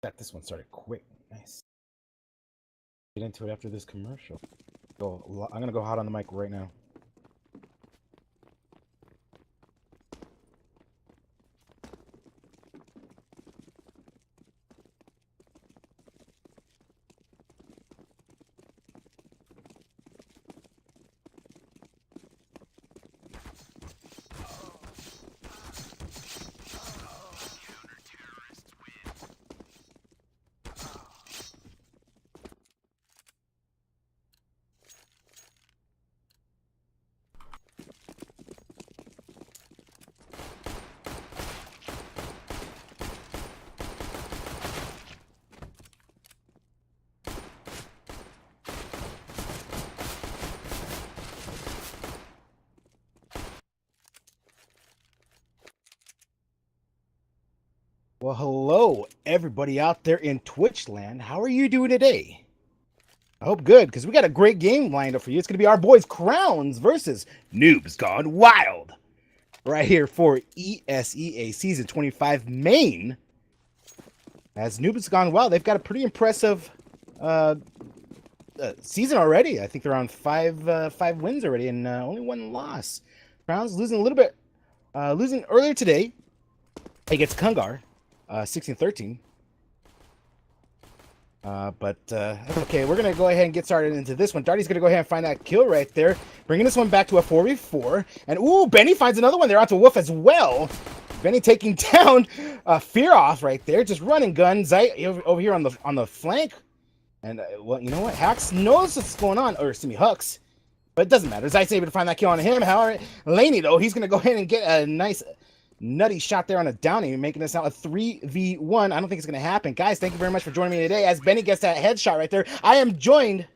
Got this one started quick. Nice. Get into it after this commercial. I'm gonna go hot on the mic right now. Well, hello, everybody out there in Twitch land. How are you doing today? I hope good, because we got a great game lined up for you. It's going to be our boys Crowns versus Noobs Gone Wild. Right here for ESEA Season 25 Main. As Noobs Gone Wild, they've got a pretty impressive season already. I think they're on five wins already and only one loss. Crowns losing a little bit, losing earlier today against Kungar. 16-13. But okay, we're going to go ahead and get started into this one. Darty's going to go ahead and find that kill right there, bringing this one back to a 4v4. And, ooh, Benny finds another one there onto Wolf as well. Benny taking down Fear Off right there, just running gun. Zeit over here on the flank. And, well, you know what? Hax knows what's going on, or excuse me, Hux. But it doesn't matter. Zeit's able to find that kill on him. However, Laney, though, he's going to go ahead and get a nice nutty shot there on a downy, making this now a 3v1. I don't think it's going to happen. Guys, thank you very much for joining me today. As Benny gets that headshot right there, I am joined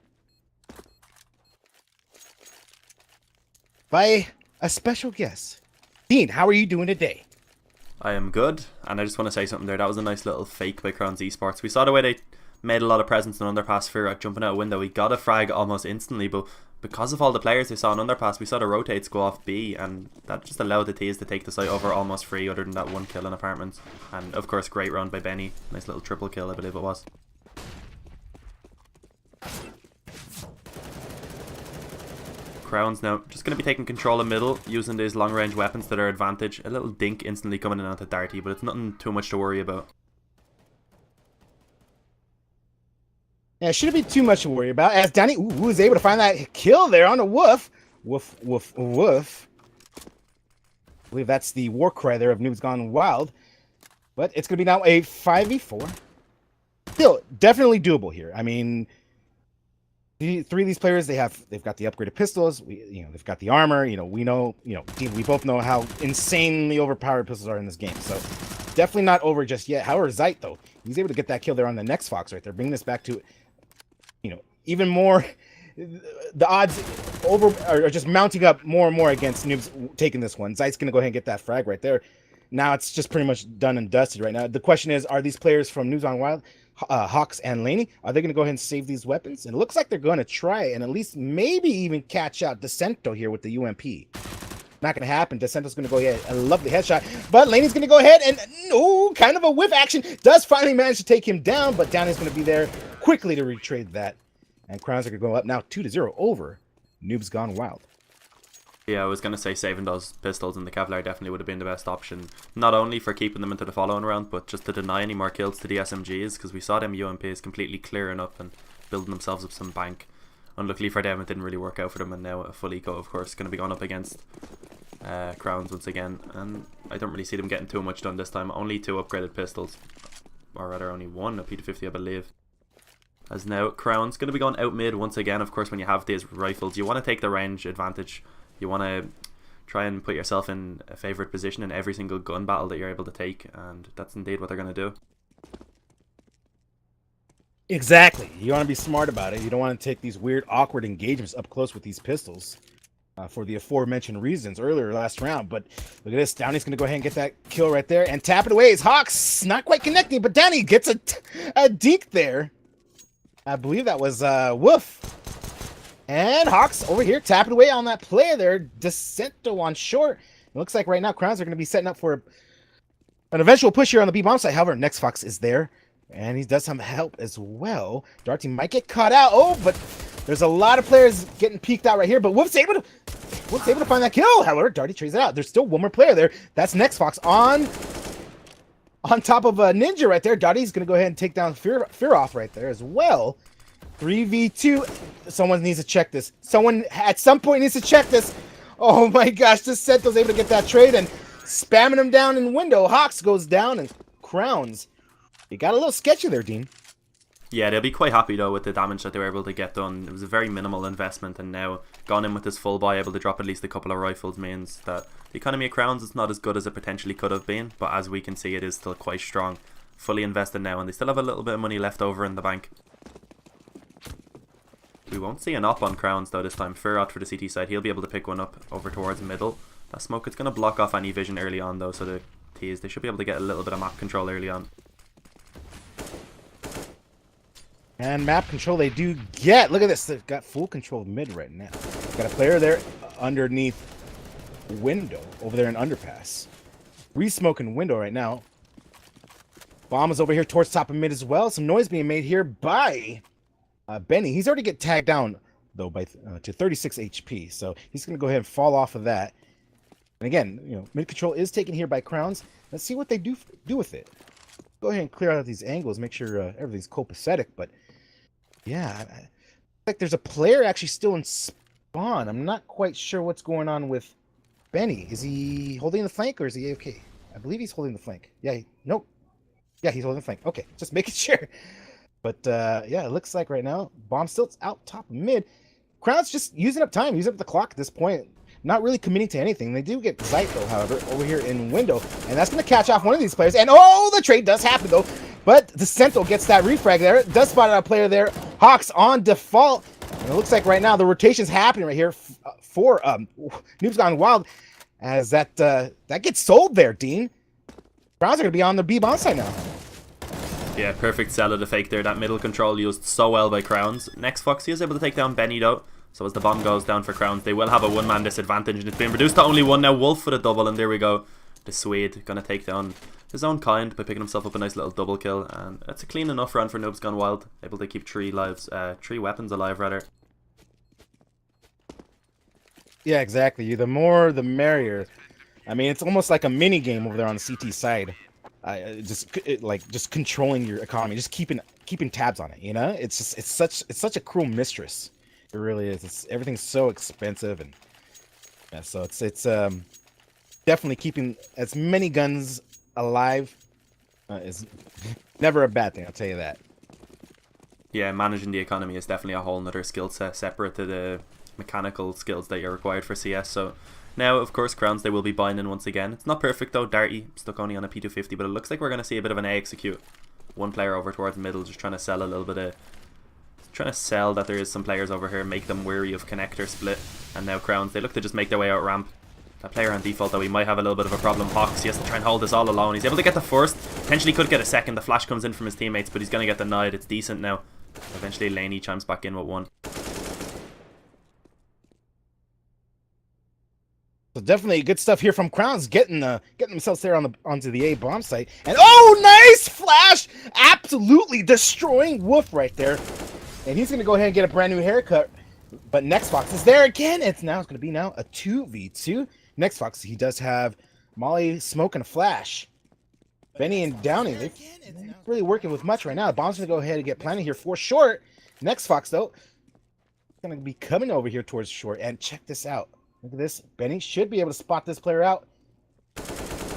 by a special guest. Dean, how are you doing today? I am good, and I just want to say something there. That was a nice little fake by Crowns Esports. We saw the way they made a lot of presence in underpass fear at jumping out a window. We got a frag almost instantly, but because of all the players they saw in underpass, we saw the rotates go off B, and that just allowed the T's to take the site over almost free, other than that one kill in apartments. And of course, great run by Benny. Nice little triple kill, I believe it was. Crowns now just going to be taking control of middle, using these long range weapons to their advantage. A little dink instantly coming in onto Darty, but it's nothing too much to worry about. Yeah, it shouldn't be too much to worry about. As Danny was able to find that kill there on a Woof. Woof, woof, woof. I believe that's the war cry there of Noobs Gone Wild. But it's going to be now a 5v4. Still, definitely doable here. I mean, three of these players, they've got the upgraded pistols. They've got the armor. We both know how insanely overpowered pistols are in this game. So definitely not over just yet. However, Zeit, though, he's able to get that kill there on the next Fox right there. Bring this back to, even more. The odds are just mounting up more and more against Noobs taking this one. Zeit's going to go ahead and get that frag right there. Now it's just pretty much done and dusted right now. The question is, are these players from Noobs Gone Wild, Hawks and Laney, are they going to go ahead and save these weapons? And it looks like they're going to try and at least maybe even catch out Decento here with the UMP. Not going to happen. Decento's going to go ahead. A lovely headshot. But Laney's going to go ahead and, kind of a whiff action. Does finally manage to take him down, but Downey's going to be there quickly to retrade that. And Crowns are going to go up now 2-0 over Noobs Gone Wild. Yeah, I was going to say saving those pistols and the Kevlar definitely would have been the best option. Not only for keeping them into the following round, but just to deny any more kills to the SMGs, because we saw them UMPs completely clearing up and building themselves up some bank. Unluckily for them, it didn't really work out for them, and now a full eco, of course, going to be going up against Crowns once again. And I don't really see them getting too much done this time. Only 2 upgraded pistols, or rather only 1, a P250 I believe. As now Crown's going to be going out mid once again. Of course, when you have these rifles, you want to take the range advantage. You want to try and put yourself in a favourite position in every single gun battle that you're able to take, and that's indeed what they're going to do. Exactly. You want to be smart about it. You don't want to take these weird, awkward engagements up close with these pistols for the aforementioned reasons earlier last round. But look at this. Downey's going to go ahead and get that kill right there and tap it away. It's Hawks. Not quite connecting, but Downey gets a deke there. I believe that was Woof. And Hawks over here tapping away on that play there. Decento on short. It looks like right now Crowns are going to be setting up for an eventual push here on the B bomb site. However, next Fox is there. And he does some help as well. Darty might get caught out. Oh, but there's a lot of players getting peeked out right here. But Wolf's able to find that kill. However, Darty trades it out. There's still one more player there. That's Next Fox on top of a Ninja right there. Darty's going to go ahead and take down Fear off right there as well. 3v2. Someone needs to check this. Someone at some point needs to check this. Oh my gosh, this Sentinel's able to get that trade and spamming him down in window. Hawks goes down and Crowns. You got a little sketchy there, Dean. Yeah, they'll be quite happy though with the damage that they were able to get done. It was a very minimal investment, and now gone in with this full buy, able to drop at least a couple of rifles means that the economy of Crowns is not as good as it potentially could have been, but as we can see, it is still quite strong. Fully invested now, and they still have a little bit of money left over in the bank. We won't see an op on Crowns though this time. Furot for the CT side, he'll be able to pick one up over towards middle. That smoke is going to block off any vision early on though, so the T's, they should be able to get a little bit of map control early on. And map control they do get. Look at this. They've got full control of mid right now. Got a player there underneath window over there in underpass. Re-smoking window right now. Bomb is over here towards top of mid as well. Some noise being made here by Benny. He's already get tagged down though by to 36 HP. So he's going to go ahead and fall off of that. And again, you know, mid control is taken here by Crowns. Let's see what they do with it. Go ahead and clear out these angles. Make sure everything's copacetic. But yeah, like there's a player actually still in spawn. I'm not quite sure what's going on with Benny. Is he holding the flank or is he AFK? I believe he's holding the flank. Yeah, nope. Yeah, he's holding the flank. Okay, just making sure. But yeah, it looks like right now, bomb still out top of mid. Crowd's just using up time, using up the clock at this point. Not really committing to anything. They do get Zeit though, however, over here in window. And that's going to catch off one of these players. And oh, the trade does happen though. But the Sentinel gets that refrag there. It does spot out a player there. Hawks on default. And it looks like right now the rotation's happening right here for Noobs Gone Wild. As that gets sold there, Dean. Browns are going to be on the B bomb side now. Yeah, perfect sell of the fake there. That middle control used so well by Crowns. Next Foxy is able to take down Benny though. So as the bomb goes down for Crowns, they will have a one-man disadvantage, and it's been reduced to only one now. Wolf for the double, and there we go. The Swede going to take down his own kind by picking himself up a nice little double kill, and it's a clean enough run for Noobs Gone Wild. Able to keep three weapons alive rather. Yeah, exactly. The more, the merrier. I mean, it's almost like a mini game over there on the CT side. Just controlling your economy, just keeping tabs on it. You know, it's such a cruel mistress. It really is. Everything's so expensive, and yeah, so it's definitely keeping as many guns alive is never a bad thing. I'll tell you that. Yeah, managing the economy is definitely a whole nother skill set separate to the mechanical skills that you're required for CS. So now, of course, Crowns, they will be buying in once again. It's not perfect though. Darty stuck only on a P250, but it looks like we're going to see a bit of an A execute. One player over towards the middle, just trying to sell a little bit of. Trying to sell that there is some players over here, make them weary of connector split. And now Crowns, they look to just make their way out ramp. That player on default though, he might have a little bit of a problem. Hawks, he has to try and hold this all alone. He's able to get the first, potentially could get a second. The flash comes in from his teammates, but he's going to get denied. It's decent now. Eventually Laney chimes back in with one. So definitely good stuff here from Crowns, getting themselves there onto the A bomb site. And oh, nice flash! Absolutely destroying Wolf right there. And he's going to go ahead and get a brand new haircut. But Next Fox is there again. It's going to be a 2v2. Next Fox, he does have Molly, Smoke, and a Flash. Benny and Downey, they're really working with much right now. The bomb's going to go ahead and get planted here for short. Next Fox, though, going to be coming over here towards short. And check this out. Look at this. Benny should be able to spot this player out.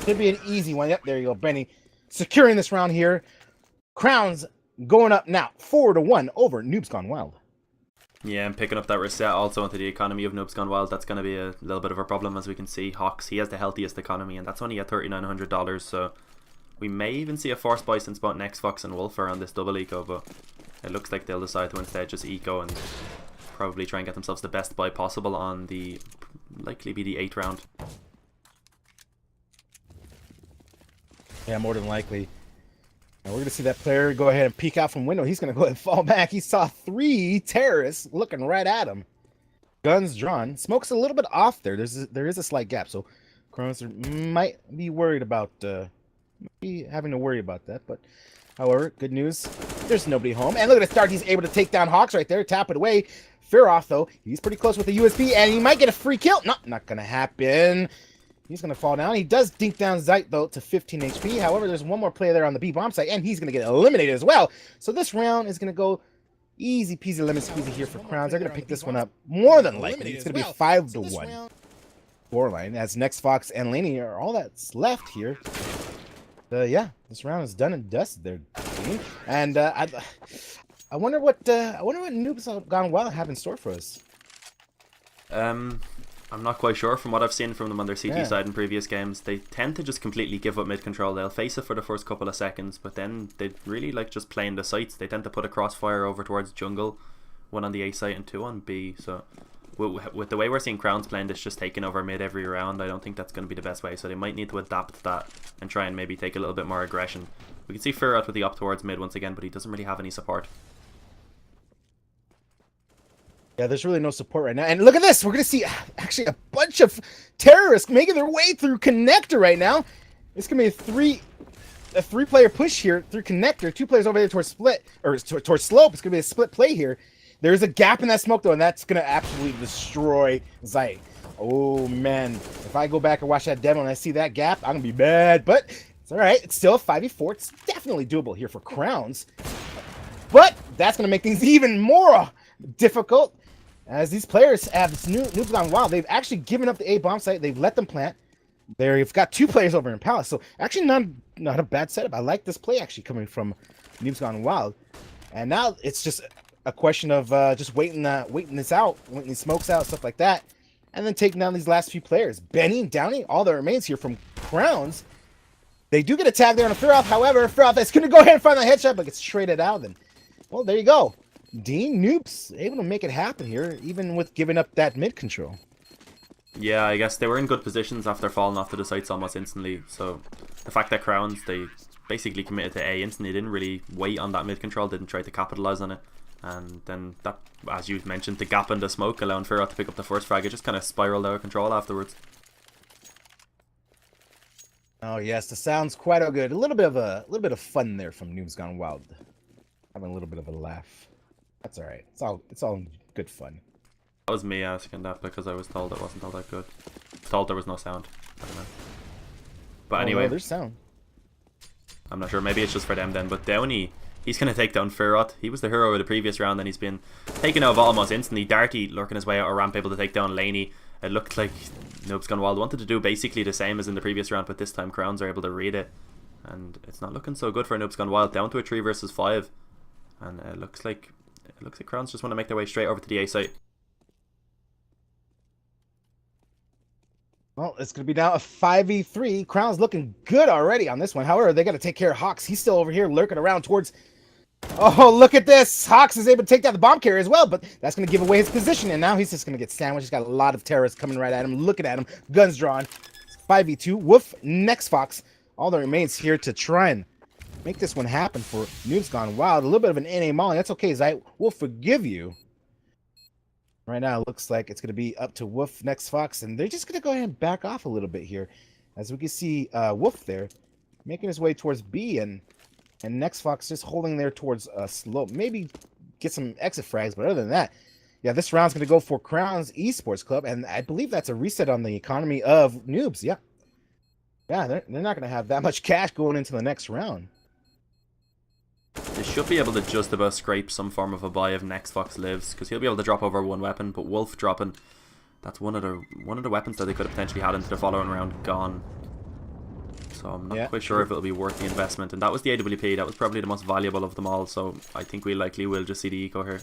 Should be an easy one. Yep, there you go. Benny securing this round here. Crowns going up now, 4-1 over Noobs Gone Wild. Yeah, and picking up that reset also into the economy of Noobs Gone Wild, that's going to be a little bit of a problem, as we can see. Hawks, he has the healthiest economy, and that's only at $3,900, so we may even see a force buy since both Next Fox and Wolf are on this double eco, but it looks like they'll decide to instead just eco and probably try and get themselves the best buy possible on the, likely be the 8th round. Yeah, more than likely. And we're going to see that player go ahead and peek out from window. He's going to go ahead and fall back. He saw 3 terrorists looking right at him. Guns drawn. Smoke's a little bit off there. There is a slight gap. So Kronos might be worried about, having to worry about that. But However, good news, there's nobody home. And look at the start, he's able to take down Hawks right there, tap it away. Fear off though, he's pretty close with the USB, and he might get a free kill. No, not gonna happen. He's gonna fall down. He does dink down Zeit though to 15 HP. However, there's one more player there on the B bomb site, and he's gonna get eliminated as well. So this round is gonna go easy peasy lemon squeezy here for Crowns. They're gonna pick this one up more than likely. It's gonna be 5-1 scoreline, as Next Fox and Laney are all that's left here. Yeah, this round is done and dusted there, and I wonder what Noobs Gone Wild have in store for us. I'm not quite sure. From what I've seen from them on their CT side in previous games, they tend to just completely give up mid control. They'll face it for the first couple of seconds, but then they really like just playing the sites. They tend to put a crossfire over towards jungle, one on the A site and two on B. So with the way we're seeing Crowns playing this, just taking over mid every round, I don't think that's going to be the best way. So they might need to adapt to that and try and maybe take a little bit more aggression. We can see Furrat with the up towards mid once again, but he doesn't really have any support. Yeah, there's really no support right now. And look at this. We're going to see actually a bunch of terrorists making their way through connector right now. It's going to be a three-player push here through connector. Two players over there towards split, or towards slope. It's going to be a split play here. There's a gap in that smoke, though, and that's going to absolutely destroy Zeit. Oh, man. If I go back and watch that demo and I see that gap, I'm going to be mad. But it's all right. It's still a 5v4. It's definitely doable here for Crowns. But that's going to make things even more difficult, as these players have this Noobs Gone Wild. They've actually given up the A bomb site. They've let them plant. They've got two players over in Palace. So actually not a bad setup. I like this play actually coming from Noobs Gone Wild. And now it's just a question of just waiting this out, waiting these smokes out, stuff like that. And then taking down these last few players. Benny, Downey, all that remains here from Crowns. They do get a tag there on a Fearoth. However, Fearoth is going to go ahead and find the headshot, but gets traded out. And well, there you go. Dean Noobs able to make it happen here, even with giving up that mid control. Yeah, I guess they were in good positions after falling off to the sites almost instantly. So the fact that Crowns, they basically committed to A instantly, didn't really wait on that mid control, didn't try to capitalize on it. And then that, as you mentioned, the gap in the smoke allowing Fearoth to pick up the first frag, it just kind of spiraled out of control afterwards. Oh yes, the sound's quite good. A little bit of fun there from Noobs Gone Wild. Having a little bit of a laugh. That's all right. It's all good fun. That was me asking that because I was told it wasn't all that good. Told there was no sound. I don't know. But anyway, no, there's sound. I'm not sure. Maybe it's just for them then. But Downey, he's going to take down Fearoth. He was the hero of the previous round, and he's been taken out of almost instantly. Darty lurking his way out of ramp, able to take down Laney. It looked like Noobs Gone Wild wanted to do basically the same as in the previous round, but this time Crowns are able to read it, and it's not looking so good for Noobs Gone Wild. Down to a 3 versus 5, and it looks like Crowns just want to make their way straight over to the A site. Well, it's going to be now a 5v3. Crowns looking good already on this one. However, they got to take care of Hawks. He's still over here lurking around towards... Oh, look at this. Hawks is able to take down the bomb carrier as well, but that's going to give away his position, and now he's just going to get sandwiched. He's got a lot of terrorists coming right at him, looking at him, guns drawn. 5v2. Wolf, Next Fox. All that remains here to try and make this one happen for Noobs Gone Wild. A little bit of an NA molly. That's okay, Zeit. We'll forgive you. Right now, it looks like it's going to be up to Wolf, Next Fox, and they're just going to go ahead and back off a little bit here. As we can see Wolf there making his way towards B, and Next Fox just holding there towards slope. Maybe get some exit frags, but other than that, yeah, this round's going to go for Crowns Esports Club, and I believe that's a reset on the economy of Noobs. Yeah, they're not going to have that much cash going into the next round. They should be able to just about scrape some form of a buy if Next Fox lives, because he'll be able to drop over one weapon, but Wolf dropping, that's one of the weapons that they could have potentially had into the following round gone. So I'm not quite sure if it'll be worth the investment. And that was the AWP, that was probably the most valuable of them all, so I think we likely will just see the eco here.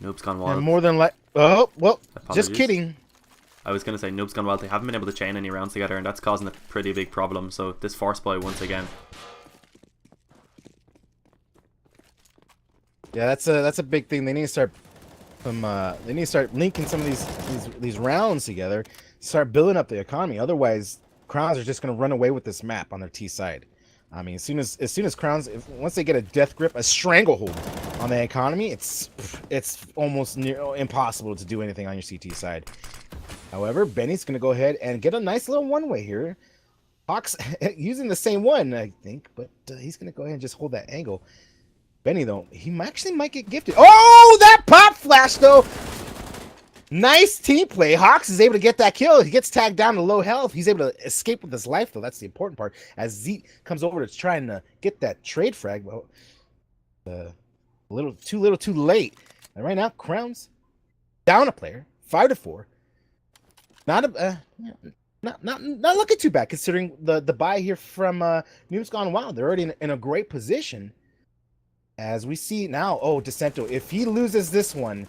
Noobs Gone Wild. And more than like, oh well, Apologies. Just kidding. I was going to say Noobs Gone Wild, they haven't been able to chain any rounds together, and that's causing a pretty big problem. So this force buy once again. Yeah, that's a big thing. They need to start linking some of these rounds together, start building up the economy. Otherwise, Crowns are just going to run away with this map on their T side. I mean, as soon as Crowns, once they get a death grip, a stranglehold on the economy, it's almost impossible to do anything on your CT side. However, Benny's going to go ahead and get a nice little one-way here. Hawks using the same one, I think, but he's gonna go ahead and just hold that angle. Benny though, he actually might get gifted. Oh, that pop flash though! Nice team play. Hawks is able to get that kill. He gets tagged down to low health. He's able to escape with his life, though. That's the important part. As Zeke comes over to try and get that trade frag, well, a little too late. And right now, Crowns down a player, 5-4. Not looking too bad considering the buy here from Noobs Gone Wild. They're already in a great position. As we see now, oh, DeCento, if he loses this one,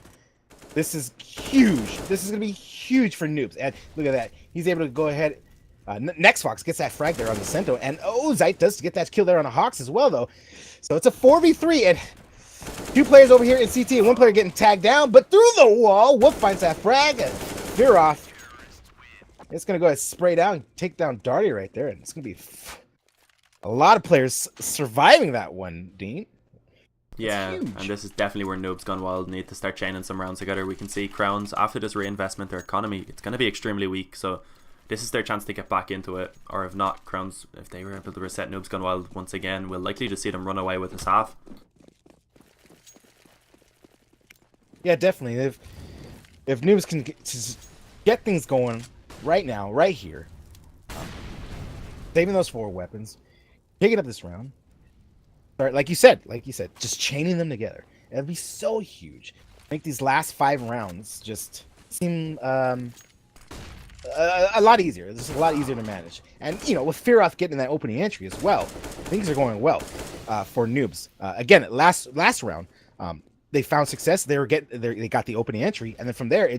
this is huge. This is going to be huge for Noobs. And look at that. He's able to go ahead. Next Fox gets that frag there on the Cento. And oh, Zeit does get that kill there on the Hawks as well, though. So it's a 4v3. And 2 players over here in CT and 1 player getting tagged down. But through the wall, Wolf finds that frag. And veer off. It's going to go ahead and spray down and take down Darty right there. And it's going to be a lot of players surviving that one, Dean. Yeah, and this is definitely where Noobs Gone Wild need to start chaining some rounds together. We can see Crowns, after this reinvestment, their economy, it's going to be extremely weak. So this is their chance to get back into it. Or if not, Crowns, if they were able to reset Noobs Gone Wild once again, we'll likely just see them run away with this half. Yeah, definitely. If Noobs can get things going right now, right here, saving those 4 weapons, picking up this round, like you said, just chaining them together. It'd be so huge. Make these last 5 rounds just seem a lot easier. It's a lot easier to manage. And you know, with Fearoth getting that opening entry as well, things are going well for Noobs. Again, last round, they found success. They got the opening entry, and then from there,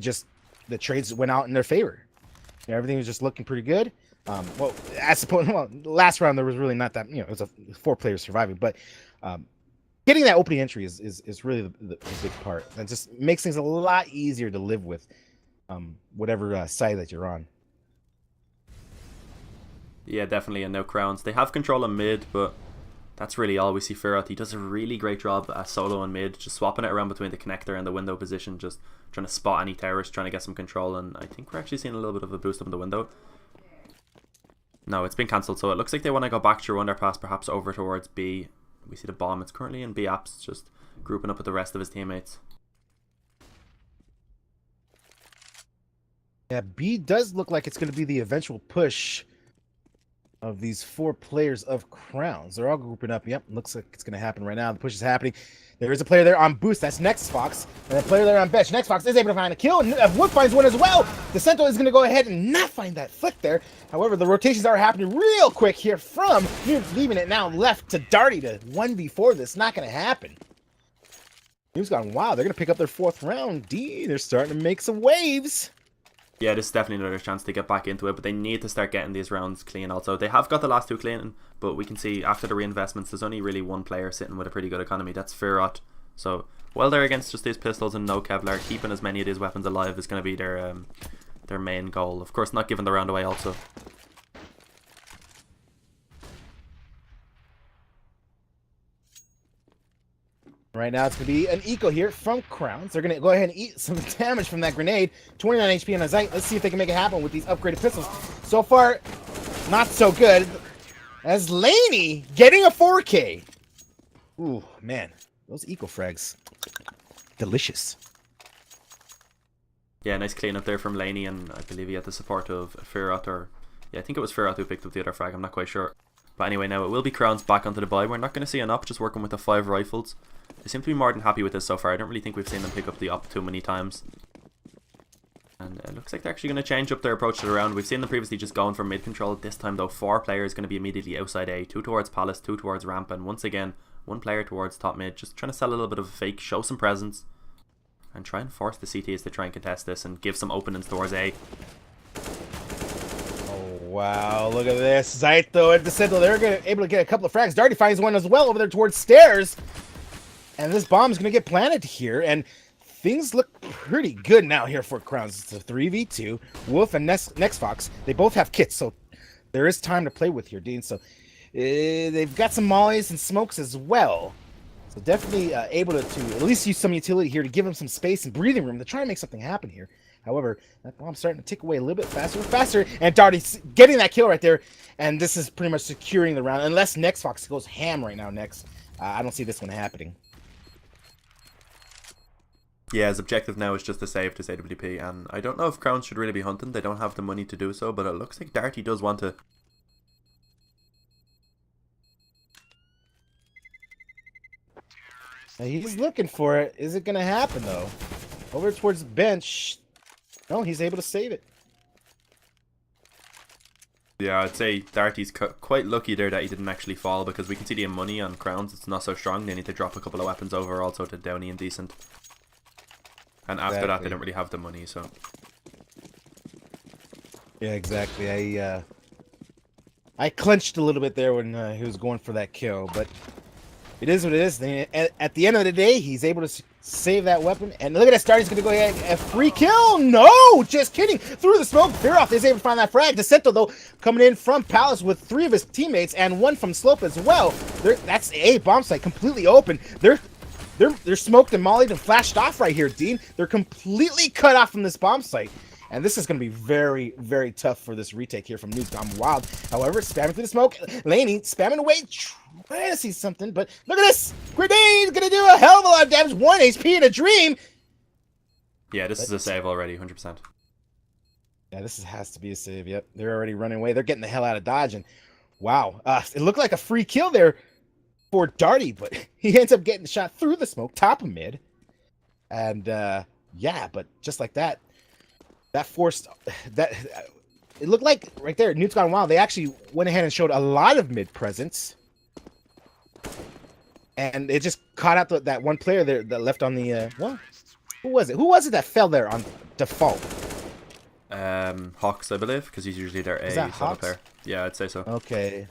the trades went out in their favor. You know, everything was just looking pretty good. Last round there was really not that, it was 4 players surviving, but getting that opening entry is really the big part. That just makes things a lot easier to live with, whatever side that you're on. Yeah, definitely. And now Crowns, they have control on mid, but that's really all we see. Fearoth, he does a really great job at solo and mid, just swapping it around between the connector and the window position, just trying to spot any terrorists, trying to get some control. And I think we're actually seeing a little bit of a boost up in the window. No, it's been cancelled, so it looks like they want to go back through underpass, perhaps over towards B. We see the bomb. It's currently in B apps, just grouping up with the rest of his teammates. Yeah, B does look like it's going to be the eventual push of these 4 players of Crowns. They're all grouping up. Yep, looks like it's going to happen right now. The push is happening. There is a player there on boost. That's Next Fox. And a player there on bench. Next Fox is able to find a kill. And Wood finds one as well. The Sentinel is going to go ahead and not find that flick there. However, the rotations are happening real quick here from Noobs, leaving it now left to Darty to 1v4 this. Not going to happen. Noobs Gone Wild. They're going to pick up their 4th round. D, they're starting to make some waves. Yeah, this is definitely another chance to get back into it, but they need to start getting these rounds clean also. They have got the last 2 clean, but we can see after the reinvestments, there's only really 1 player sitting with a pretty good economy. That's Fearoth. So, well, they're against just these pistols and no Kevlar. Keeping as many of these weapons alive is going to be their main goal. Of course, not giving the round away also. Right now, it's going to be an eco here from Crowns. They're going to go ahead and eat some damage from that grenade. 29 HP on a Zeit. Let's see if they can make it happen with these upgraded pistols. So far, not so good. As Laney getting a 4K. Ooh, man. Those eco frags. Delicious. Yeah, nice cleanup there from Laney, and I believe he had the support of Fearoth, or yeah, I think it was Fearoth who picked up the other frag. I'm not quite sure. But anyway, now it will be Crowns back onto the buy. We're not going to see an up, just working with the 5 rifles. They seem to be more than happy with this so far. I don't really think we've seen them pick up the up too many times. And it looks like they're actually going to change up their approach to the round. We've seen them previously just going for mid control. This time though, 4 players going to be immediately outside A. 2 towards Palace, 2 towards Ramp, and once again, 1 player towards top mid. Just trying to sell a little bit of a fake, show some presence, and try and force the CTs to try and contest this and give some openings towards A. Wow, look at this. Zeit, though, at the Sentinel, they're able to get a couple of frags. Darty finds one as well over there towards stairs. And this bomb is going to get planted here. And things look pretty good now here for Crowns. It's a 3v2. Wolf and Next Fox, they both have kits. So there is time to play with here, Dean. So they've got some mollies and smokes as well. So definitely able to at least use some utility here to give them some space and breathing room to try and make something happen here. However, that bomb's starting to tick away a little bit faster and faster, and Darty's getting that kill right there, and this is pretty much securing the round, unless Next Fox goes ham right now next. I don't see this one happening. Yeah, his objective now is just to save this AWP, and I don't know if Crowns should really be hunting. They don't have the money to do so, but it looks like Darty does want to. He's looking for it. Is it going to happen, though? Over towards the bench. No, he's able to save it. Yeah, I'd say Darty's quite lucky there that he didn't actually fall, because we can see the money on Crowns. It's not so strong. They need to drop a couple of weapons over also to Downey and Decent. And after that, they don't really have the money, so. Yeah, exactly. I clenched a little bit there when he was going for that kill, but it is what it is. At the end of the day, he's able to save that weapon. And look at that start. He's going to go ahead and a free kill. No, just kidding. Through the smoke, Fearoff is able to find that frag. Decento, though, coming in from Palace with 3 of his teammates and 1 from Slope as well. That's a bomb site completely open. They're smoked and mollied and flashed off right here, Dean. They're completely cut off from this bomb site. And this is going to be very, very tough for this retake here from Noobs Gone Wild. However, spamming through the smoke. Laney spamming away, trying to see something. But look at this. Grenade's going to do a hell of a lot of damage. 1 HP in a dream. Yeah, this is a save already, 100%. Yeah, this has to be a save. Yep, they're already running away. They're getting the hell out of Dodge. And wow, it looked like a free kill there for Darty, but he ends up getting shot through the smoke, top of mid. And yeah, but just like that, that forced that. It looked like right there, Noobs Gone Wild. They actually went ahead and showed a lot of mid presence, and it just caught out that one player there that left on the. Well, who was it? Who was it that fell there on default? Hawks, I believe, because he's usually their A solo player. Yeah, I'd say so. Okay,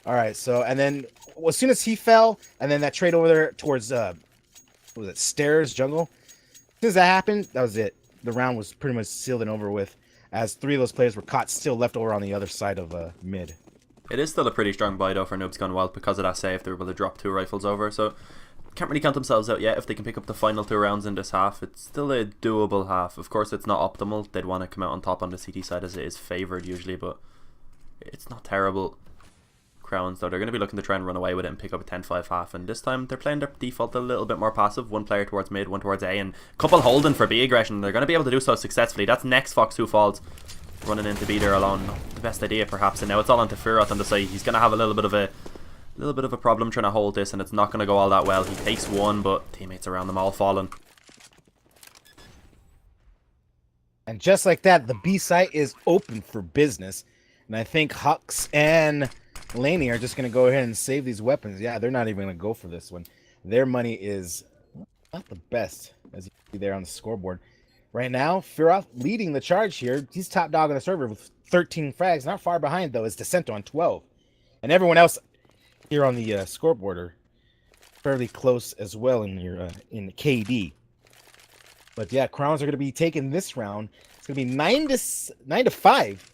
all right. So and then as soon as he fell, and then that trade over there towards what was it, stairs jungle. As soon as that happened, that was it. The round was pretty much sealed and over with, as 3 of those players were caught still left over on the other side of mid. It is still a pretty strong buy though for Noobs Gone Wild because of that save. They were able to drop 2 rifles over, so can't really count themselves out yet. If they can pick up the final 2 rounds in this half, it's still a doable half. Of course, it's not optimal. They'd want to come out on top on the CT side as it is favoured usually, but it's not terrible. Crowns though, they're going to be looking to try and run away with it and pick up a 10-5 half, and this time they're playing their default a little bit more passive. 1 player towards mid, 1 towards A, and a couple holding for B aggression. They're going to be able to do so successfully. That's Next Fox who falls, running into B there alone. Not the best idea perhaps, and now it's all onto Fearoff on the side. He's going to have a little bit of a problem trying to hold this, and it's not going to go all that well. He takes 1, but teammates around them all falling. And just like that, the B site is open for business, and I think Hux and Laney are just going to go ahead and save these weapons. Yeah, they're not even going to go for this one. Their money is not the best, as you see there on the scoreboard. Right now, Fearoff leading the charge here. He's top dog on the server with 13 frags. Not far behind, though, is Decento on 12. And everyone else here on the scoreboard are fairly close as well in your in KD. But yeah, Crowns are going to be taking this round. It's going to be 9 to 5.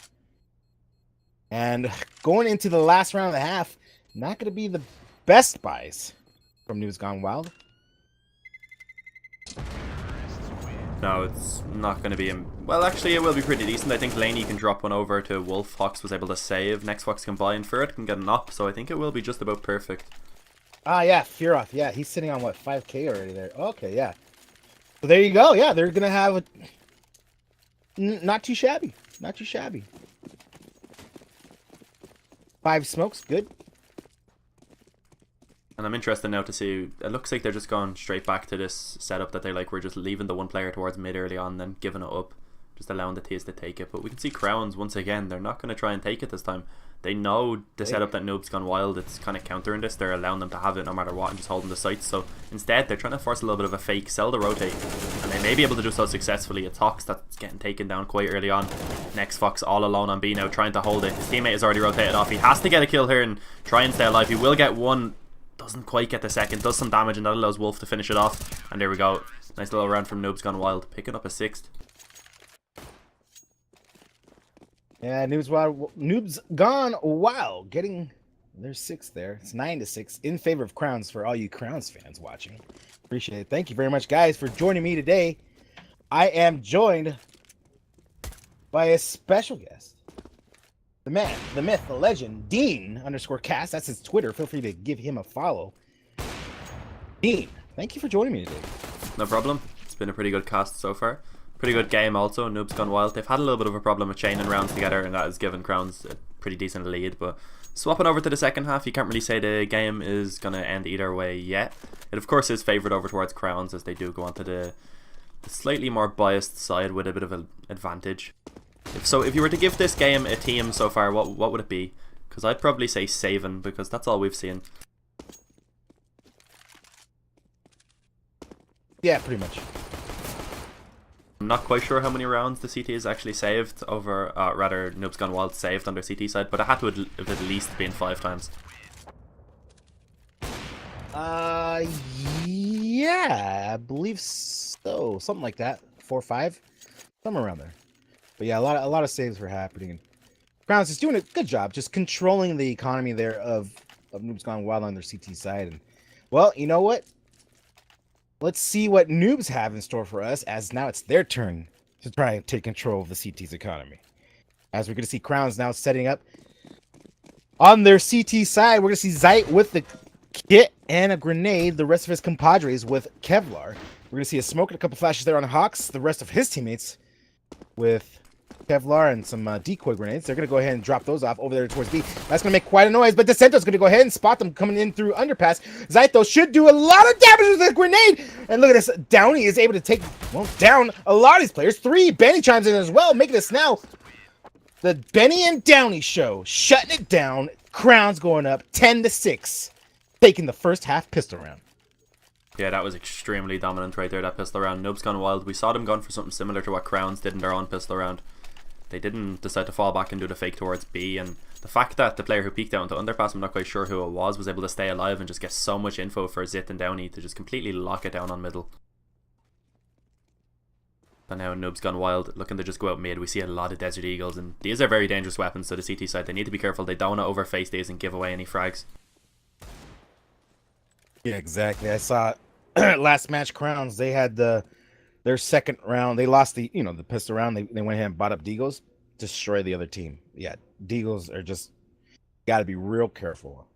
And going into the last round of the half, not going to be the best buys from Noobs Gone Wild. No, it's not going to be well, actually, it will be pretty decent. I think Laney can drop one over to Wolf. Hawks was able to save. Next Fox can buy, and Fearoff can get an op, so I think it will be just about perfect. Ah, yeah, Fearoff. Yeah, he's sitting on, what, 5K already there. Okay, yeah. So there you go. Yeah, they're going to have a... Not too shabby. Not too shabby. 5 smokes, good. And I'm interested now to see, it looks like they're just going straight back to this setup that they like. We're just leaving the 1 player towards mid early on, then giving it up, just allowing the T's to take it. But we can see Crowns, once again, they're not going to try and take it this time. They know the setup that Noobs Gone Wild, it's kind of countering this. They're allowing them to have it no matter what and just holding the sights. So instead, they're trying to force a little bit of a fake, sell the rotate, and they may be able to do so successfully. It's Hawks that's getting taken down quite early on. Next Fox all alone on B now, trying to hold it. His teammate has already rotated off. He has to get a kill here and try and stay alive. He will get 1. Doesn't quite get the second, does some damage, and that allows Wolf to finish it off. And there we go. Nice little round from Noobs Gone Wild, picking up a 6th. Yeah, Noobs Gone Wild getting their 6th there. It's 9 to 6 in favor of Crowns for all you Crowns fans watching. Appreciate it. Thank you very much, guys, for joining me today. I am joined by a special guest. The man, the myth, the legend, Dean_cast. That's his Twitter. Feel free to give him a follow. Dean, thank you for joining me today. No problem. It's been a pretty good cast so far. Pretty good game also. Noobs Gone Wild. They've had a little bit of a problem with chaining rounds together, and that has given Crowns a pretty decent lead. But swapping over to the second half, you can't really say the game is going to end either way yet. It of course is favoured over towards Crowns, as they do go onto the slightly more biased side with a bit of an advantage. If you were to give this game a team so far, what would it be? Because I'd probably say Savin, because that's all we've seen. Yeah, pretty much. I'm not quite sure how many rounds the CT has actually saved over, rather Noobs Gone Wild saved on their CT side, but it had to have at least been 5 times. Yeah, I believe so. Something like that. 4 or 5, somewhere around there. But yeah, a lot of saves were happening. And Crowns is doing a good job, just controlling the economy there of Noobs Gone Wild on their CT side. And well, you know what? Let's see what Noobs have in store for us, as now it's their turn to try and take control of the CT's economy. As we're going to see Crowns now setting up on their CT side. We're going to see Zeit with the kit and a grenade. The rest of his compadres with Kevlar. We're going to see a smoke and a couple flashes there on Hawks. The rest of his teammates with Kevlar and some decoy grenades. They're going to go ahead and drop those off over there towards B. That's going to make quite a noise, but Decento's going to go ahead and spot them coming in through underpass. Zeit, should do a lot of damage with the grenade. And look at this. Downey is able to take, well, down a lot of these players. 3, Benny chimes in as well, making this now the Benny and Downey show. Shutting it down. Crowns going up 10-6. Taking the first half pistol round. Yeah, that was extremely dominant right there, that pistol round. Noobs Gone Wild. We saw them going for something similar to what Crowns did in their own pistol round. They didn't decide to fall back and do the fake towards B, and the fact that the player who peeked out into underpass, I'm not quite sure who it was able to stay alive and just get so much info for Zit and Downey to just completely lock it down on middle. And now Noobs Gone Wild looking to just go out mid. We see a lot of Desert Eagles, and these are very dangerous weapons to the CT side. They need to be careful. They don't want to overface these and give away any frags. Yeah, exactly. I saw last match Crowns, they had their second round. They lost the pistol round. They went ahead and bought up Deagles, destroy the other team. Yeah, Deagles are just got to be real careful.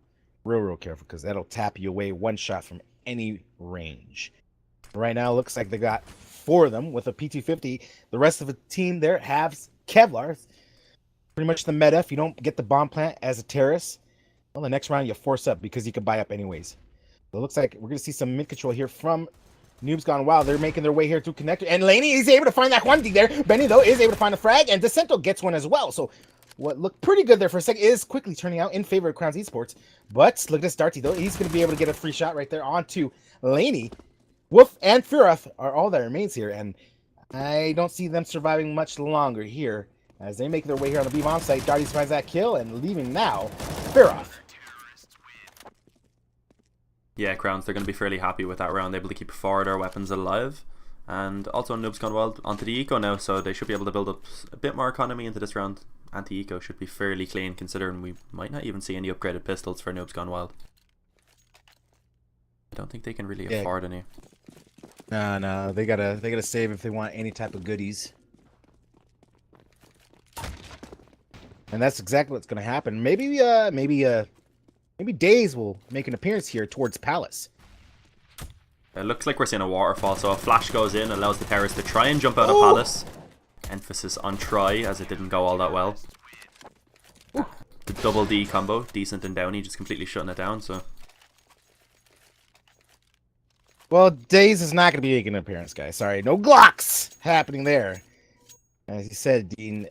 Real careful, because that'll tap you away one shot from any range. Right now, it looks like they got 4 of them with a PT-50. The rest of the team there has Kevlar. Pretty much the meta. If you don't get the bomb plant as a terrorist, well, the next round you force up because you can buy up anyways. So it looks like we're going to see some mid control here from Noobs Gone Wild. They're making their way here through connector. And Laney is able to find that quantity there. Benny, though, is able to find a frag. And Decento gets one as well. So what looked pretty good there for a second is quickly turning out in favor of Crowns Esports. But look at this Darty, though. He's going to be able to get a free shot right there onto Laney. Wolf and Firoth are all that remains here. And I don't see them surviving much longer here. As they make their way here on the B-bomb site, Darty finds that kill and leaving now Firoth. Yeah, Crowns, they're going to be fairly happy with that round, able to keep 4 of their weapons alive. And also Noobs Gone Wild onto the eco now, so they should be able to build up a bit more economy into this round. Anti-eco should be fairly clean, considering we might not even see any upgraded pistols for Noobs Gone Wild. I don't think they can really afford any. No, they gotta save if they want any type of goodies. And that's exactly what's gonna happen. Maybe Days will make an appearance here towards Palace. It looks like we're seeing a waterfall, so a flash goes in, allows the terrorists to try and jump out of Palace. Emphasis on try, as it didn't go all that well. The double D combo, Decent and Downey, just completely shutting it down, so... Well, Days is not going to be making an appearance, guys. Sorry, no Glocks happening there. As you said, Dean,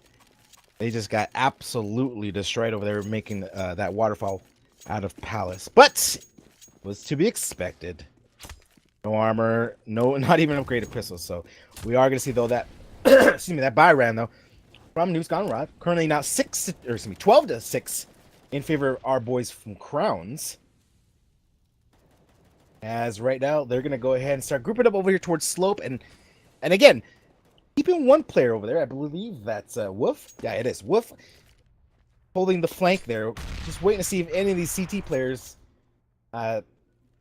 they just got absolutely destroyed over there, making that waterfall out of Palace. But was to be expected. No armor, not even upgraded pistols. So we are going to see though that excuse me, that buy ran though from Noobs Gone Wild. Currently now 12-6 in favor of our boys from Crowns. As right now they're going to go ahead and start grouping up over here towards Slope, and again keeping one player over there. I believe that's Wolf. Yeah, it is Wolf holding the flank there, just waiting to see if any of these CT players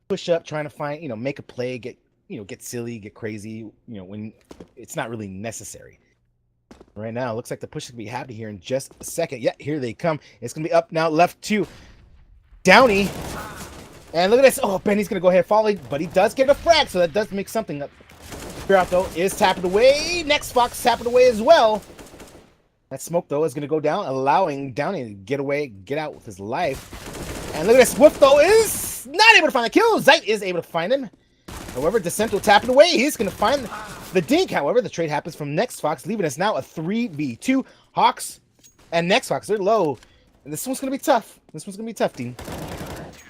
push up, trying to find, make a play, get silly, get crazy, when it's not really necessary. Right now, looks like the push is going to be happening here in just a second. Yeah, here they come. It's going to be up now, left to Downey. And look at this. Oh, Benny's going to go ahead and fall, but he does get a frag, so that does make something up. Fearoth, though, is tapping away. Next Fox tapping away as well. That smoke, though, is going to go down, allowing Downey to get away, get out with his life. And look at this. Wolf, though, is not able to find the kill. Zeit is able to find him. However, Descento tapping away. He's going to find the dink. However, the trade happens from Next Fox, leaving us now a 3v2. Hawks and Next Fox, they're low. And this one's going to be tough. This one's going to be tough, Dean.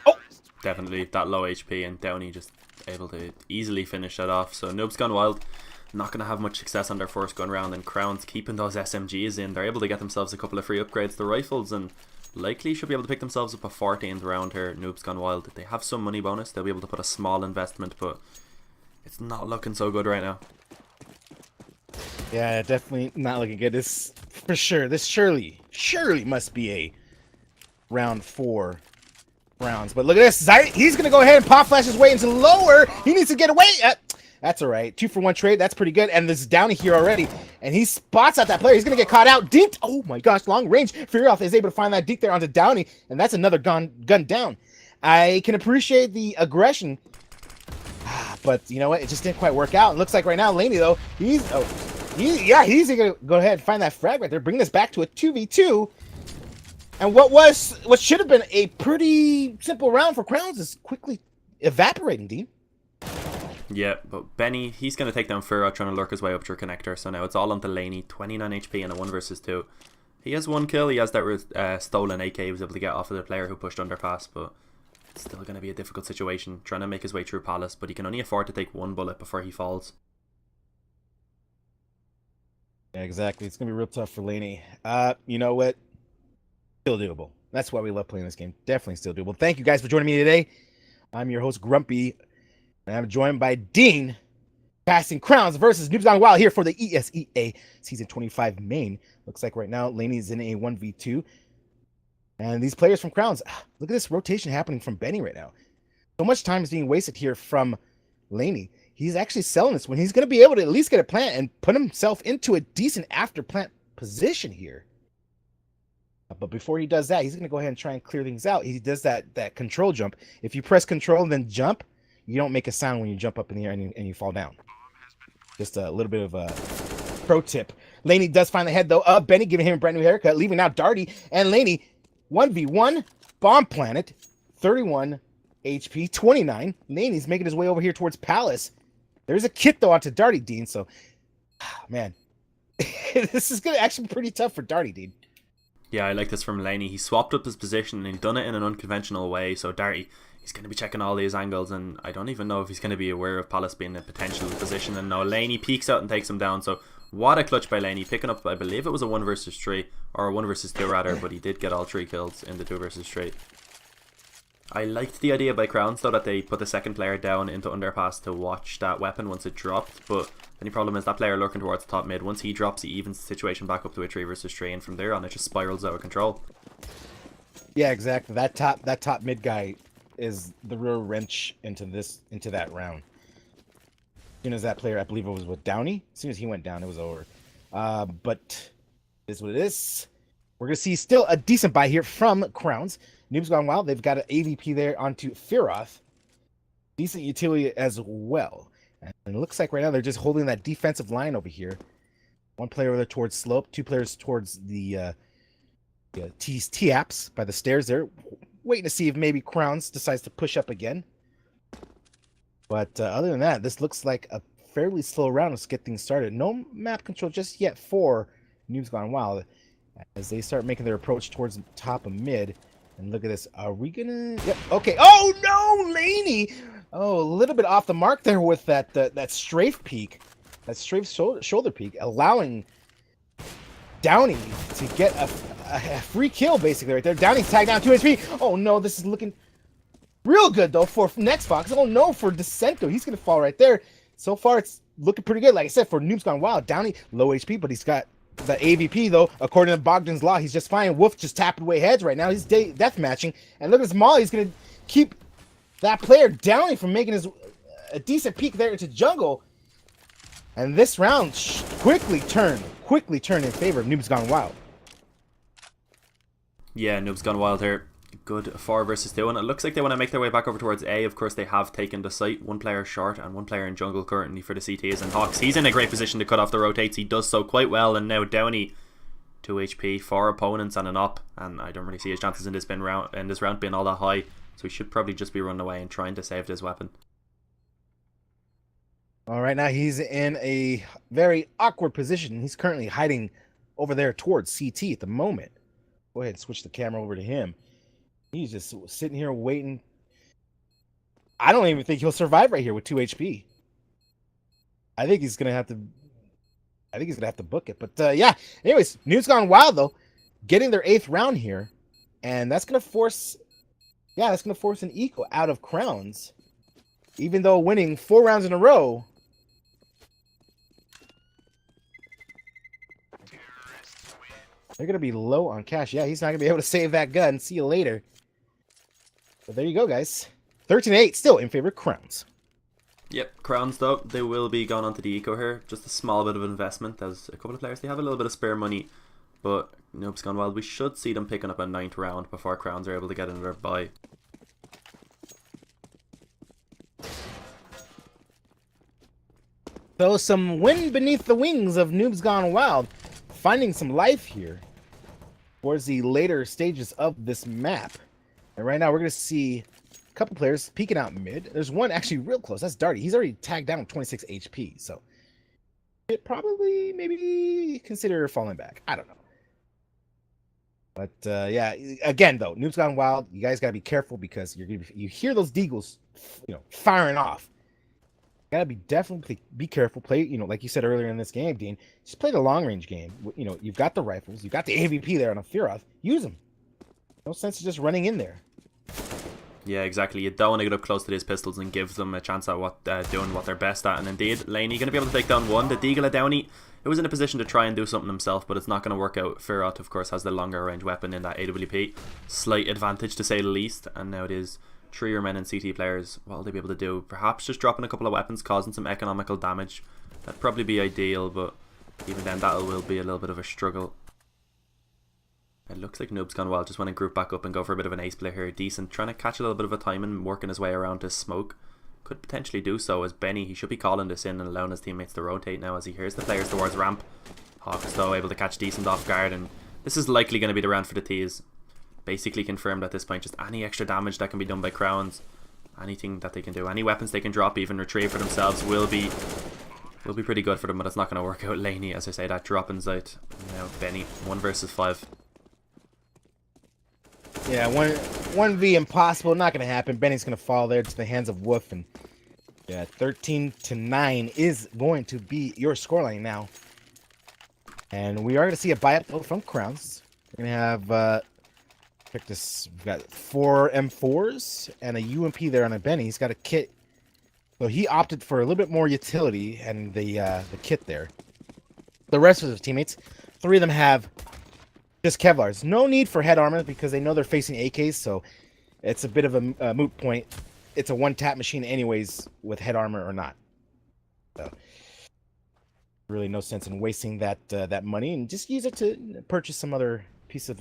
Oh! Definitely that low HP, and Downey just able to easily finish that off. So Noobs Gone Wild not going to have much success on their first gun round, and Crowns keeping those SMGs in. They're able to get themselves a couple of free upgrades to the rifles, and likely should be able to pick themselves up a 14th round here. Noobs Gone Wild, they have some money bonus. They'll be able to put a small investment, but it's not looking so good right now. Yeah, definitely not looking good. This, for sure, this surely must be a round 4 rounds. But look at this. Zeit, he's going to go ahead and pop flash his way into lower. He needs to get away. That's all right. 2-for-1 trade. That's pretty good. And this is Downey here already. And he spots out that player. He's going to get caught out. Dinked. Oh my gosh. Long range. Fearoth is able to find that dink there onto Downey. And that's another gun down. I can appreciate the aggression. But you know what? It just didn't quite work out. It looks like right now, Laney, though, he's going to go ahead and find that frag right there. Bring this back to a 2v2. And what should have been a pretty simple round for Crowns is quickly evaporating, Dean. Yeah, but Benny, he's going to take down Fearoth, trying to lurk his way up to your connector. So now it's all onto Laney, 29 HP and a 1 versus 2. He has 1 kill. He has that stolen AK he was able to get off of the player who pushed underpass, but it's still going to be a difficult situation, trying to make his way through Palace, but he can only afford to take 1 bullet before he falls. Yeah, exactly. It's going to be real tough for Laney. You know what? Still doable. That's why we love playing this game. Definitely still doable. Thank you guys for joining me today. I'm your host, Grumpy, and I'm joined by Dean, passing Crowns versus Noobs Gone Wild here for the ESEA Season 25 main. Looks like right now Laney's in a 1v2. And these players from Crowns, look at this rotation happening from Benny right now. So much time is being wasted here from Laney. He's actually selling this when he's going to be able to at least get a plant and put himself into a decent after plant position here. But before he does that, he's going to go ahead and try and clear things out. He does that control jump. If you press control and then jump, you don't make a sound when you jump up in the air and you fall down. Just a little bit of a pro tip. Laney does find the head, though, of Benny, giving him a brand new haircut, leaving out Darty. And Laney, 1v1, bomb planet, 31 HP, 29. Laney's making his way over here towards Palace. There's a kit, though, onto Darty, Dean. So, man, this is going to actually be pretty tough for Darty, Dean. Yeah, I like this from Laney. He swapped up his position and he's done it in an unconventional way. So Darty, he's going to be checking all these angles, and I don't even know if he's going to be aware of Palace being in a potential position. And now Laney peeks out and takes him down. So what a clutch by Laney, picking up, I believe it was a 1 versus 3, or a 1 versus 2 rather, but he did get all 3 kills in the 2 versus 3. I liked the idea by Crowns, though, that they put the second player down into underpass to watch that weapon once it dropped, but the only problem is that player lurking towards the top mid, once he drops, he evens the situation back up to a 3 versus 3, and from there on it just spirals out of control. Yeah, exactly. That top mid guy is the real wrench into that round. As soon as that player, I believe it was with Downey, as soon as he went down, it was over. But it is what it is. We're gonna see still a decent buy here from Crowns. Noobs Gone Wild, they've got an AVP there onto Fearoth. Decent utility as well. And it looks like right now they're just holding that defensive line over here. 1 player over there towards slope, 2 players towards the T-apps by the stairs there. Waiting to see if maybe Crowns decides to push up again. But other than that, this looks like a fairly slow round. Let's get things started. No map control just yet for Noobs Gone Wild as they start making their approach towards the top of mid. And look at this. Are we gonna? Yep. Okay. Oh no, Laney. Oh, a little bit off the mark there with that strafe peak, that strafe shoulder peak, allowing Downey to get a free kill basically right there. Downey's tagged down 2 HP. Oh no, this is looking real good though for Next Fox. Oh no, for Descento. He's gonna fall right there. So far, it's looking pretty good. Like I said, for Noobs Gone Wild, Downey low HP, but he's got the AVP, though, according to Bogdan's Law, he's just fine. Wolf just tapping away heads right now. He's death matching. And look at this Molly. He's going to keep that player Downey from making a decent peek there into jungle. And this round quickly turned quickly turn in favor of Noobs Gone Wild. Yeah, Noobs Gone Wild here. Good 4 versus 2, and it looks like they want to make their way back over towards A. Of course, they have taken the site. One player short and one player in jungle currently for the CTs and Hawks. He's in a great position to cut off the rotates. He does so quite well, and now Downey 2 HP, 4 opponents and an op, and I don't really see his chances in this round being all that high, so he should probably just be running away and trying to save this weapon. All right, now he's in a very awkward position. He's currently hiding over there towards CT at the moment. Go ahead and switch the camera over to him. He's just sitting here waiting. I don't even think he'll survive right here with 2 HP. I think he's gonna have to book it. But yeah, anyways, Noobs Gone Wild though, getting their 8th round here, and that's gonna force an eco out of Crowns, even though winning 4 rounds in a row. They're gonna be low on cash. Yeah, he's not gonna be able to save that gun. See you later. But there you go, guys. 13-8, still in favor of Crowns. Yep, Crowns though, they will be going on to the eco here. Just a small bit of investment as a couple of players. They have a little bit of spare money, but Noobs Gone Wild, we should see them picking up a 9th round before Crowns are able to get another buy. So some wind beneath the wings of Noobs Gone Wild, finding some life here towards the later stages of this map. And right now we're going to see a couple players peeking out mid. There's one actually real close. That's Darty. He's already tagged down with 26 HP. So it probably maybe consider falling back. I don't know. But yeah, again though, Noobs Gone Wild, you guys got to be careful because you hear those deagles, firing off. Gotta be definitely be careful. Play, like you said earlier in this game, Dean. Just play the long range game. You've got the rifles, you've got the AVP there on a Fearoth. Use them. No sense of just running in there. Yeah, exactly. You don't want to get up close to these pistols and give them a chance at doing what they're best at. And indeed, Laney going to be able to take down one. The Deagle of Downey, it was in a position to try and do something himself, but it's not going to work out. Fearoth, of course, has the longer range weapon in that AWP. Slight advantage to say the least. And now it is 3 remaining CT players. What will they be able to do? Perhaps just dropping a couple of weapons, causing some economical damage. That'd probably be ideal, but even then that will be a little bit of a struggle. It looks like Noobs Gone Wild just want to group back up and go for a bit of an ace play here. Decent, trying to catch a little bit of a timing, working his way around his smoke. Could potentially do so as Benny, he should be calling this in and allowing his teammates to rotate now as he hears the players towards ramp. Hawks though able to catch Decent off guard, and this is likely going to be the round for the T's. Basically confirmed at this point, just any extra damage that can be done by Crowns, anything that they can do, any weapons they can drop, even retrieve for themselves will be pretty good for them, but it's not going to work out. Laney, as I say, that dropping out. Now Benny, 1 versus 5. Yeah, 1v impossible, not going to happen. Benny's going to fall there to the hands of Wolf, and yeah, 13-9 is going to be your scoreline now. And we are going to see a buy up though from Crowns. We're going to have check this. We've got 4 M4s and a UMP there on a Benny. He's got a kit, so he opted for a little bit more utility and the kit there. The rest of his teammates, 3 of them have just Kevlars. No need for head armor because they know they're facing AKs, so it's a bit of a moot point. It's a one-tap machine anyways with head armor or not. So really no sense in wasting that money, and just use it to purchase some other piece of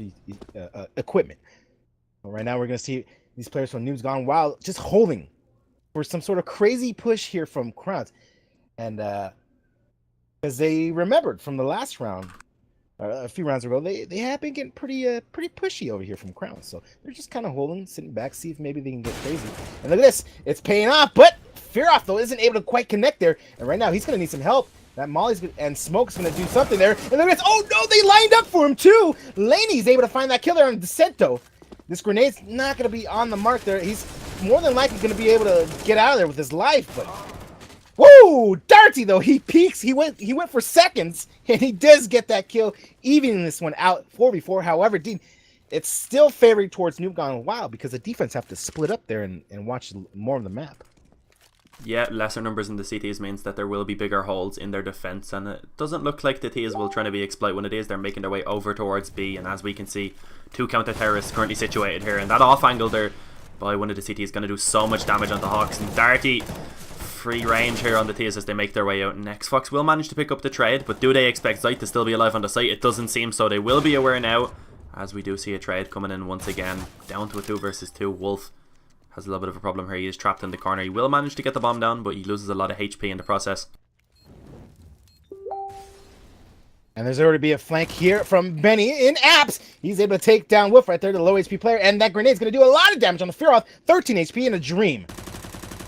equipment. Well, right now we're going to see these players from Noobs Gone Wild just holding for some sort of crazy push here from Crowns. And because they remembered from the last round, a few rounds ago, they have been getting pretty pushy over here from Crowns. So they're just kind of holding, sitting back, see if maybe they can get crazy. And look at this, it's paying off, but Fearoth though isn't able to quite connect there. And right now he's going to need some help. That Molly's and Smoke's going to do something there. And look at this, oh no, they lined up for him too. Laney's able to find that killer on Descento. This grenade's not going to be on the mark there. He's more than likely going to be able to get out of there with his life, but whoa, Darty though, he peeks, he went for seconds, and he does get that kill, evening this one out 4v4. However, Dean, it's still favoring towards Noobs Gone Wild because the defense have to split up there and watch more of the map. Yeah, lesser numbers in the CTs means that there will be bigger holes in their defense, and it doesn't look like the T's will try to be exploit when it is. They're making their way over towards B, and as we can see, 2 counter-terrorists currently situated here, and that off angle there by one of the CTs is going to do so much damage on the Hawks, and Darty free range here on the T as they make their way out. And Xfox will manage to pick up the trade, but do they expect Zeit to still be alive on the site? It doesn't seem so. They will be aware now, as we do see a trade coming in once again. Down to a 2 versus 2. Wolf has a little bit of a problem here. He is trapped in the corner. He will manage to get the bomb down, but he loses a lot of HP in the process. And there's already be a flank here from Benny in apps. He's able to take down Wolf right there, the low HP player. And that grenade's going to do a lot of damage on the Fearoth. 13 HP in a dream.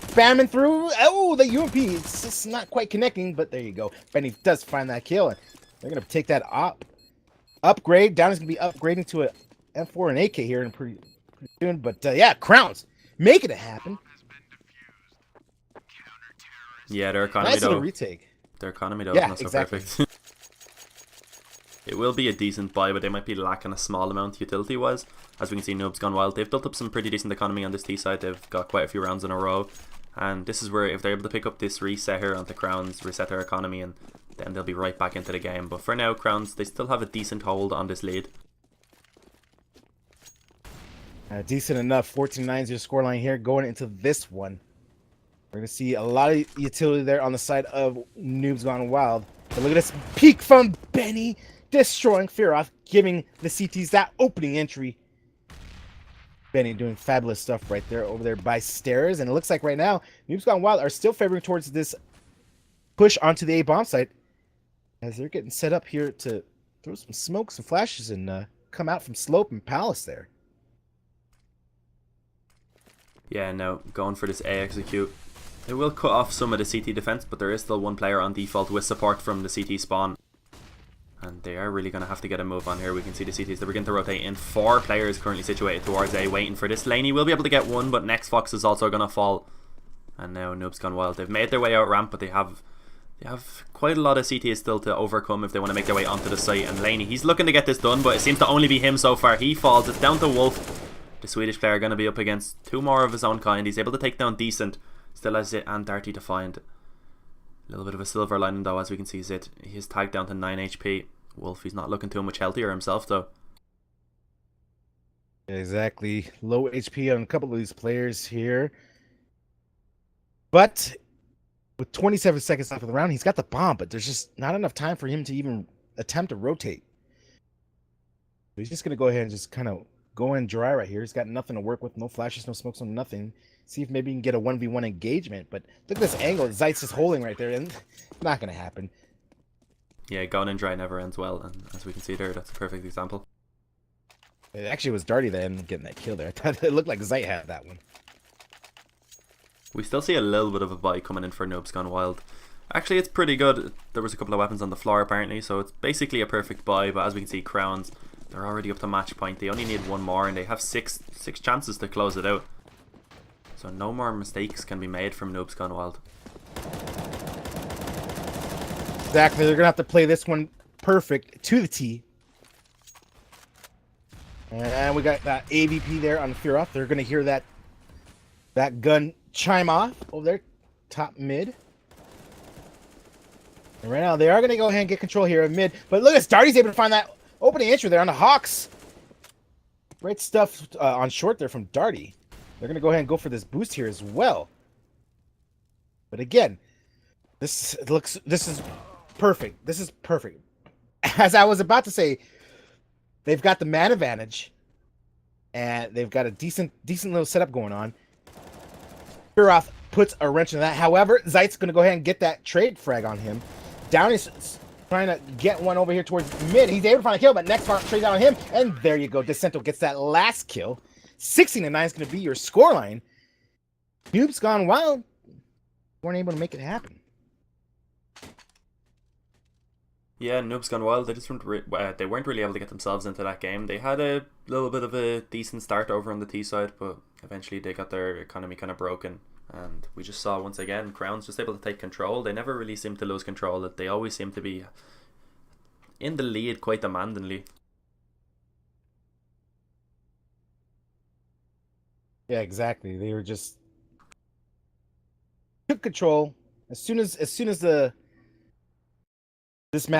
Spamming through. Oh, the UMP. It's just not quite connecting, but there you go. Benny does find that kill. And they're going to take that upgrade. Down is going to be upgrading to a M4 and AK here in pretty soon. But yeah, Crowns making it happen. Yeah, their economy nice though. little retake. Their economy though Yeah, is not so exactly. perfect. It will be a decent buy, but they might be lacking a small amount utility-wise. As we can see, Noobs Gone Wild, they've built up some pretty decent economy on this T side. They've got quite a few rounds in a row. And this is where, if they're able to pick up this reset here onto Crowns, reset their economy, and then they'll be right back into the game. But for now, Crowns, they still have a decent hold on this lead. Decent enough. 14-9 is your scoreline here going into this one. We're going to see a lot of utility there on the side of Noobs Gone Wild. But look at this peek from Benny. Destroying Fearoth, giving the CTs that opening entry. Benny doing fabulous stuff right there over there by stairs. And it looks like right now, Noobs Gone Wild are still favoring towards this push onto the A bomb site. As they're getting set up here to throw some smoke, some flashes, and come out from Slope and Palace there. Yeah, now going for this A execute. It will cut off some of the CT defense, but there is still one player on default with support from the CT spawn. And they are really going to have to get a move on here. We can see the CTs, they begin to rotate in. 4 players currently situated towards A, waiting for this lane. He will be able to get one, but next Fox is also going to fall. And now Noobs Gone Wild. They've made their way out ramp, but they have quite a lot of CTs still to overcome if they want to make their way onto the site. And Laney, he's looking to get this done, but it seems to only be him so far. He falls. It's down to Wolf. The Swedish player going to be up against 2 more of his own kind. He's able to take down Decent. Still has it and Darty to find. A little bit of a silver lining though, as we can see Zit. He's tagged down to 9 HP. Wolf, he's not looking too much healthier himself though. Exactly. Low HP on a couple of these players here. But with 27 seconds left of the round, he's got the bomb, but there's just not enough time for him to even attempt to rotate. So he's just going to go ahead and just kind of go in dry right here. He's got nothing to work with. No flashes, no smokes, no nothing. See if maybe he can get a 1v1 engagement. But look at this angle Zeitz is holding right there. And it's not going to happen. Yeah, going in dry never ends well. And as we can see there, that's a perfect example. It actually was Darty that ended up getting that kill there. I thought it looked like Zeit had that one. We still see a little bit of a buy coming in for Noobs Gone Wild. Actually, it's pretty good. There was a couple of weapons on the floor apparently, so it's basically a perfect buy. But as we can see, Crowns, they're already up to match point. They only need one more, and they have six chances to close it out. So no more mistakes can be made from Noobs Gone Wild. Exactly. They're going to have to play this one perfect to the T. And we got that AVP there on Fearoth. They're going to hear that gun chime off over there, top mid. And right now, they are going to go ahead and get control here of mid. But look at Darty's able to find that opening entry there on the Hawks. Great stuff on short there from Darty. They're going to go ahead and go for this boost here as well. But again, this is perfect. This is perfect. As I was about to say, they've got the man advantage, and they've got a decent little setup going on. Fearoth puts a wrench in that. However, Zeit's going to go ahead and get that trade frag on him. Downey's trying to get one over here towards mid. He's able to find a kill, but next part trades out on him, and there you go. Descento gets that last kill. 16-9 is going to be your scoreline. Noobs Gone Wild weren't able to make it happen. Yeah, Noobs Gone Wild, they weren't really able to get themselves into that game. They had a little bit of a decent start over on the T side, but eventually they got their economy kind of broken. And we just saw once again, Crown's just able to take control. They never really seem to lose control. They always seem to be in the lead quite demandingly. Yeah, exactly. They were just took control as soon as this match